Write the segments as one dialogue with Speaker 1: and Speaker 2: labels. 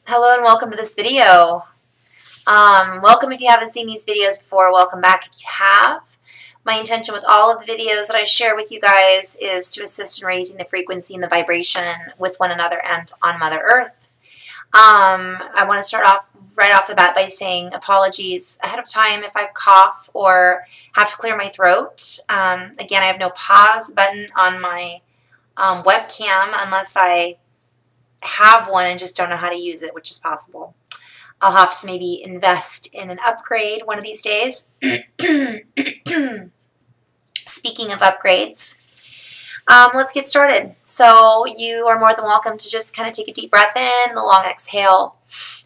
Speaker 1: Hello and welcome to this video. Welcome if you haven't seen these videos before. Welcome back if you have. My intention with all of the videos that I share with you guys is to assist in raising the frequency and the vibration with one another and on Mother Earth. I want to start off right off the bat by saying apologies ahead of time if I cough or have to clear my throat. Again, I have no pause button on my webcam unless I have one and just don't know how to use it, which is possible. I'll have to maybe invest in an upgrade one of these days. Speaking of upgrades, let's get started. So you are more than welcome to just kind of take a deep breath in and a long exhale.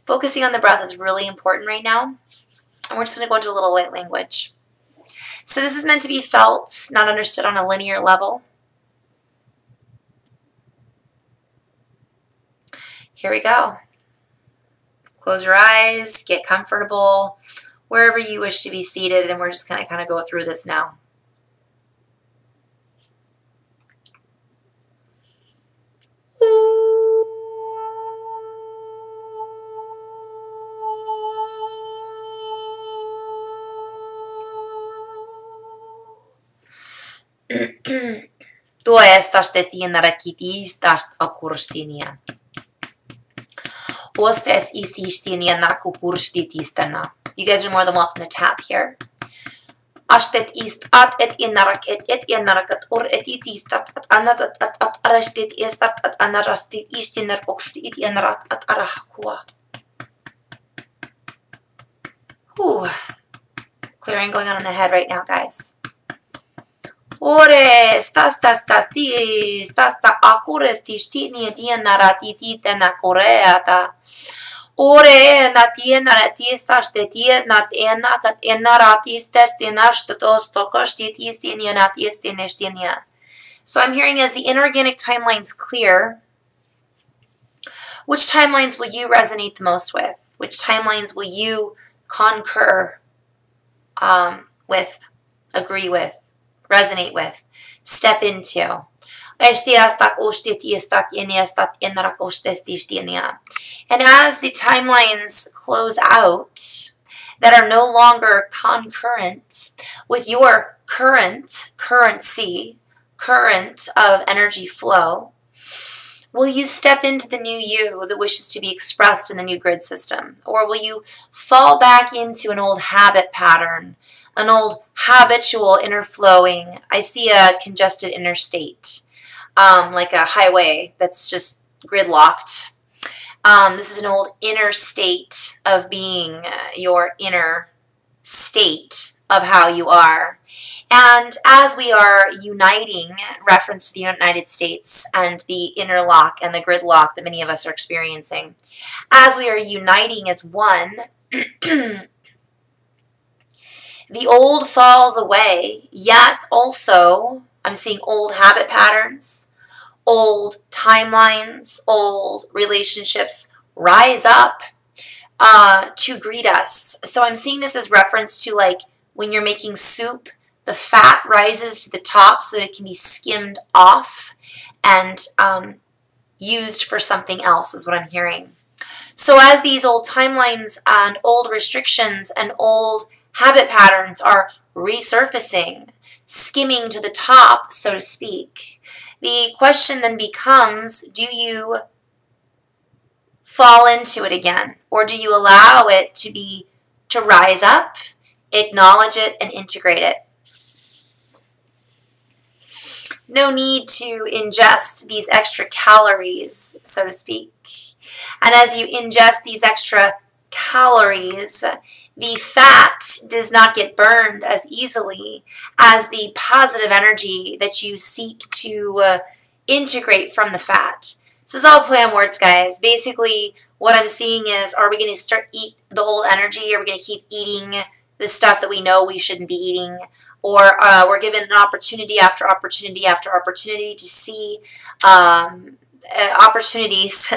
Speaker 1: Focusing on the breath is really important right now. And we're just going to go into a little light language. So this is meant to be felt, not understood on a linear level. Here we go. Close your eyes, get comfortable, wherever you wish to be seated, and we're just going to kind of go through this now. Tu estas te tienara kitistas akurstinia. You guys are more than welcome to tap here. Ashtet ist at et inarak et inarakat or et itistat at anatat at arastet istat at anarastit istinar oxti it inarat at arahkua. Clearing going on in the head right now, guys. Ore stasta akures tistini dianaratiti tena koreata. Ore na tienara tistas te tienat enakat enaratistes tenashtos tokostitistinyanatistinestia. So I'm hearing as the inorganic timelines clear, which timelines will you resonate the most with? Which timelines will you concur with, agree with, resonate with, step into? And as the timelines close out that are no longer concurrent with your currency of energy flow, will you step into the new you that wishes to be expressed in the new grid system? Or will you fall back into an old habit pattern, an old habitual inner flowing? I see a congested interstate, like a highway that's just gridlocked. This is an old inner state of being, your inner state of how you are. And as we are uniting, reference to the United States and the interlock and the gridlock that many of us are experiencing, as we are uniting as one, the old falls away, yet also I'm seeing old habit patterns, old timelines, old relationships rise up to greet us. So I'm seeing this as reference to like when you're making soup, the fat rises to the top so that it can be skimmed off and used for something else is what I'm hearing. So as these old timelines and old restrictions and old habit patterns are resurfacing, skimming to the top, so to speak, the question then becomes, do you fall into it again? Or do you allow it to rise up, acknowledge it, and integrate it? No need to ingest these extra calories, so to speak. And as you ingest these extra calories, the fat does not get burned as easily as the positive energy that you seek to integrate from the fat. So this is all play on words, guys. Basically, what I'm seeing is, are we going to start eat the old energy? Are we going to keep eating the stuff that we know we shouldn't be eating? Or we're given an opportunity after opportunity after opportunity to see opportunities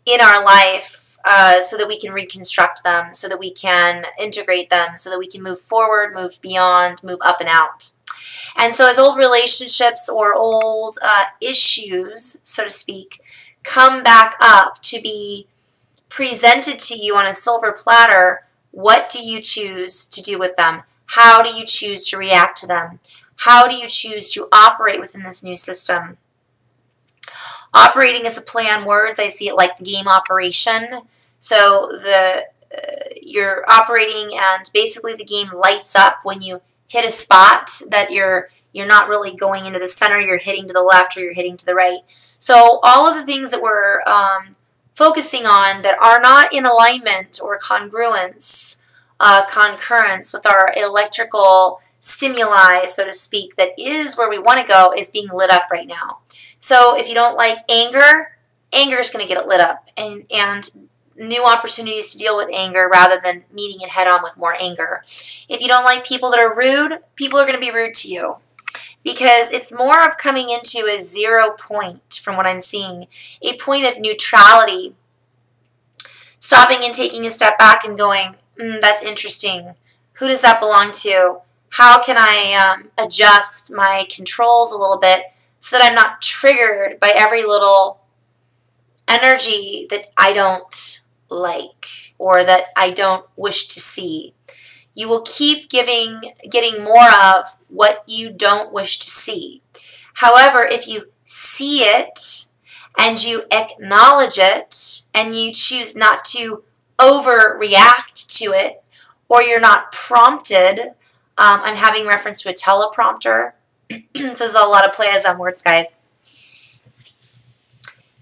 Speaker 1: in our life so that we can reconstruct them, so that we can integrate them, so that we can move forward, move beyond, move up and out. And so as old relationships or old issues, so to speak, come back up to be presented to you on a silver platter, what do you choose to do with them? How do you choose to react to them? How do you choose to operate within this new system? Operating is a play on words. I see it like the game Operation. So you're operating, and basically the game lights up when you hit a spot that you're not really going into the center. You're hitting to the left or you're hitting to the right. So all of the things that we're focusing on that are not in alignment or concurrence with our electrical stimuli, so to speak, that is where we want to go, is being lit up right now. So if you don't like anger, anger is going to get it lit up, and new opportunities to deal with anger rather than meeting it head on with more anger. If you don't like people that are rude, people are going to be rude to you, because it's more of coming into a 0 point from what I'm seeing, a point of neutrality, stopping and taking a step back and going, that's interesting. Who does that belong to? How can I adjust my controls a little bit so that I'm not triggered by every little energy that I don't like or that I don't wish to see? You will keep getting more of what you don't wish to see. However, if you see it and you acknowledge it and you choose not to overreact to it, or you're not prompted, I'm having reference to a teleprompter, so there's a lot of plays on words, guys.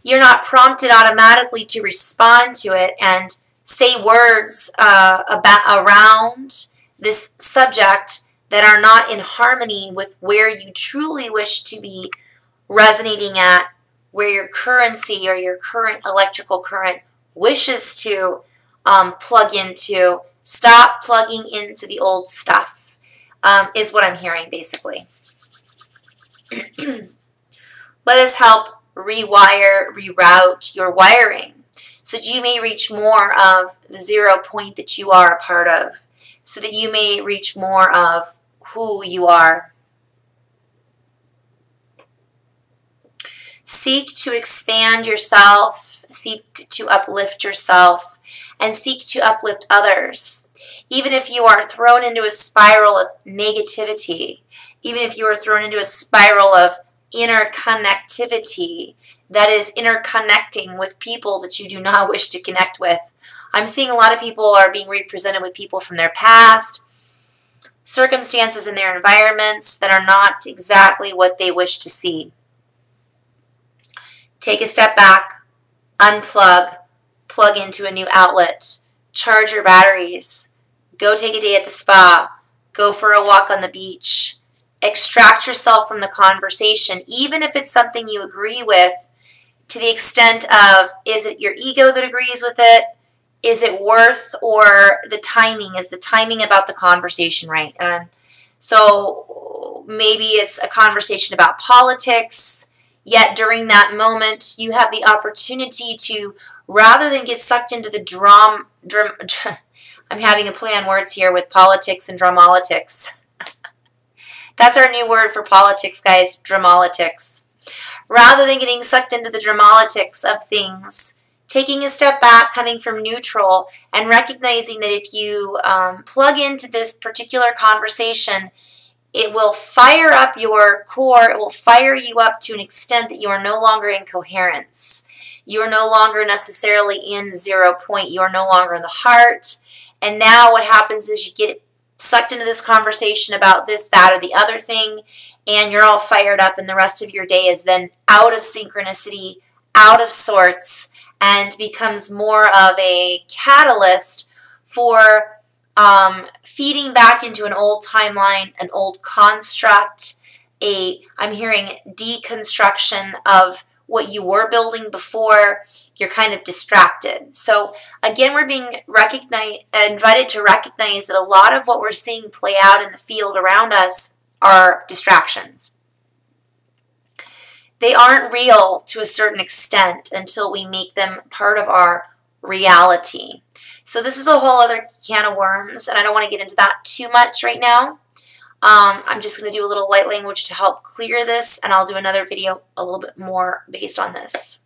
Speaker 1: You're not prompted automatically to respond to it and say words around this subject that are not in harmony with where you truly wish to be resonating at, where your currency or your current electrical current wishes to plug into. Stop plugging into the old stuff, is what I'm hearing, basically. Let us help reroute your wiring so that you may reach more of the 0 point that you are a part of, so that you may reach more of who you are. Seek to expand yourself, seek to uplift yourself, and seek to uplift others. Even if you are thrown into a spiral of negativity, even if you are thrown into a spiral of interconnectivity, that is interconnecting with people that you do not wish to connect with. I'm seeing a lot of people are being represented with people from their past, circumstances in their environments that are not exactly what they wish to see. Take a step back, unplug, plug into a new outlet, charge your batteries, go take a day at the spa, go for a walk on the beach, extract yourself from the conversation, even if it's something you agree with, to the extent of, is it your ego that agrees with it? Is it worth, or the timing? Is the timing about the conversation right? And so maybe it's a conversation about politics, yet during that moment you have the opportunity to, rather than get sucked into the I'm having a play on words here with politics and dramolitics. That's our new word for politics, guys, dramolitics. Rather than getting sucked into the dramolitics of things, taking a step back, coming from neutral, and recognizing that if you plug into this particular conversation, it will fire up your core, it will fire you up to an extent that you are no longer in coherence. You are no longer necessarily in 0 point. You are no longer in the heart. And now what happens is you get sucked into this conversation about this, that, or the other thing, and you're all fired up, and the rest of your day is then out of synchronicity, out of sorts, and becomes more of a catalyst for feeding back into an old timeline, an old construct, I'm hearing deconstruction of what you were building before. You're kind of distracted. So again, we're being invited to recognize that a lot of what we're seeing play out in the field around us are distractions. They aren't real to a certain extent until we make them part of our reality. So this is a whole other can of worms, and I don't want to get into that too much right now. I'm just going to do a little light language to help clear this, and I'll do another video a little bit more based on this.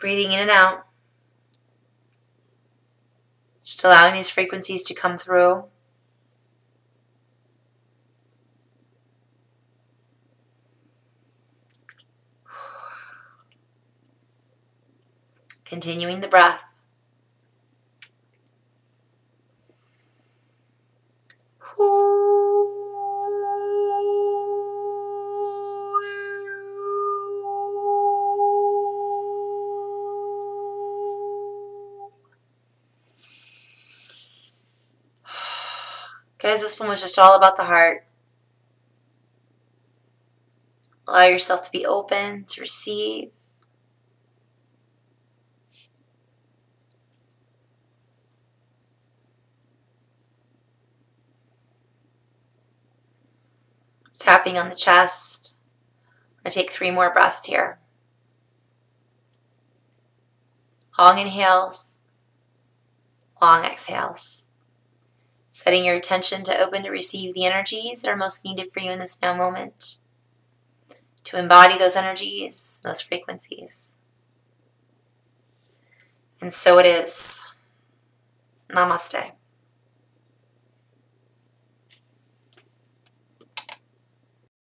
Speaker 1: Breathing in and out. Just allowing these frequencies to come through. Continuing the breath. Guys, this one was just all about the heart. Allow yourself to be open, to receive. Tapping on the chest. I'm going to take 3 more breaths here. Long inhales, long exhales. Setting your attention to open to receive the energies that are most needed for you in this now moment. To embody those energies, those frequencies. And so it is. Namaste.